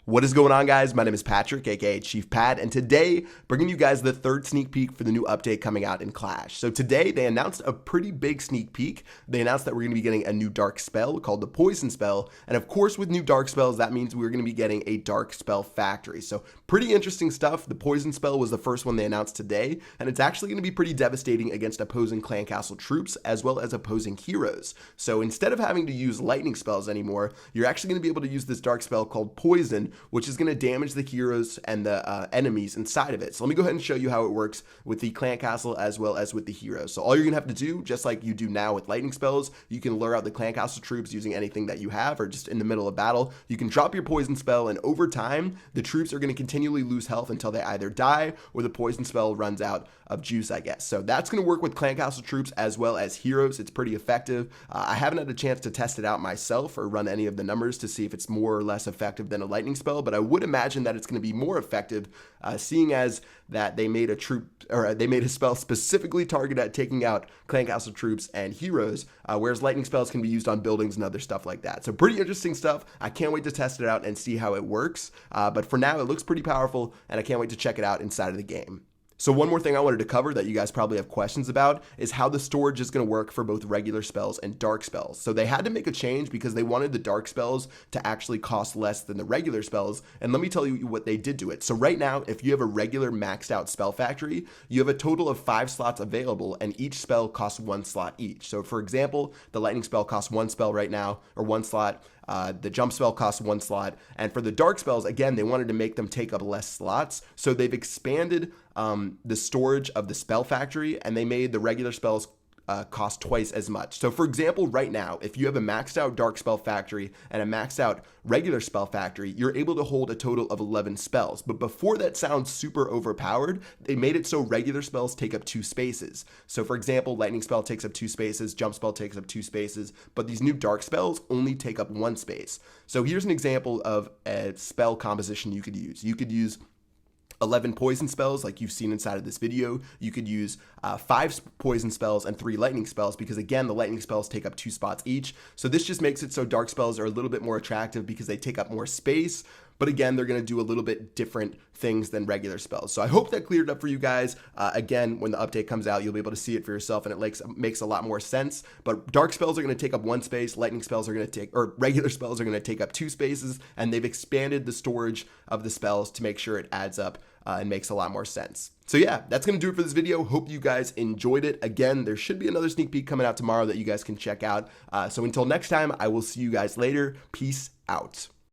What is going on, guys? My name is Patrick, aka Chief Pat, and today bringing you guys the third sneak peek for the new update coming out in Clash. So today they announced a pretty big sneak peek. They announced that we're going to be getting a new dark spell called the Poison Spell, and of course with new dark spells that means we're going to be getting a dark spell factory. So pretty interesting stuff. The Poison Spell was the first one they announced today, and it's actually going to be pretty devastating against opposing clan castle troops as well as opposing heroes. So instead of having to use lightning spells anymore, you're actually going to be able to use this dark spell called Poison, which is going to damage the heroes and the enemies inside of it. So let me go ahead and show you how it works with the clan castle as well as with the heroes. So all you're going to have to do, just like you do now with lightning spells, you can lure out the clan castle troops using anything that you have or just in the middle of battle. You can drop your poison spell, and over time, the troops are going to continually lose health until they either die or the poison spell runs out of juice, I guess. So that's going to work with clan castle troops as well as heroes. It's pretty effective. I haven't had a chance to test it out myself or run any of the numbers to see if it's more or less effective than a lightning spell, but I would imagine that it's going to be more effective, seeing as that they made a spell specifically targeted at taking out clan castle troops and heroes, whereas lightning spells can be used on buildings and other stuff like that. So pretty interesting stuff. I can't wait to test it out and see how it works, but for now it looks pretty powerful, and I can't wait to check it out inside of the game. So one more thing I wanted to cover that you guys probably have questions about is how the storage is going to work for both regular spells and dark spells. So they had to make a change because they wanted the dark spells to actually cost less than the regular spells, and let me tell you what they did to it. So right now, if you have a regular maxed out spell factory, you have a total of 5 slots available, and each spell costs 1 slot each. So for example, the lightning spell costs 1 spell right now, or 1 slot. The jump spell costs 1 slot, and for the dark spells, again, they wanted to make them take up less slots, so they've expanded the storage of the spell factory, and they made the regular spells cost twice as much. So for example, right now, if you have a maxed out dark spell factory and a maxed out regular spell factory, you're able to hold a total of 11 spells. But before that sounds super overpowered, they made it so regular spells take up 2 spaces. So for example, lightning spell takes up 2 spaces, jump spell takes up 2 spaces, but these new dark spells only take up 1 space. So here's an example of a spell composition you could use. You could use 11 poison spells like you've seen inside of this video. You could use 5 poison spells and 3 lightning spells, because again, the lightning spells take up 2 spots each. So this just makes it so dark spells are a little bit more attractive because they take up more space, but again, they're going to do a little bit different things than regular spells. So I hope that cleared up for you guys. Again, when the update comes out, you'll be able to see it for yourself, and it makes a lot more sense. But dark spells are going to take up 1 space, lightning spells are going to regular spells are going to take up 2 spaces, and they've expanded the storage of the spells to make sure it adds up and makes a lot more sense. So yeah, that's going to do it for this video. Hope you guys enjoyed it. Again, there should be another sneak peek coming out tomorrow that you guys can check out. So until next time, I will see you guys later. Peace out.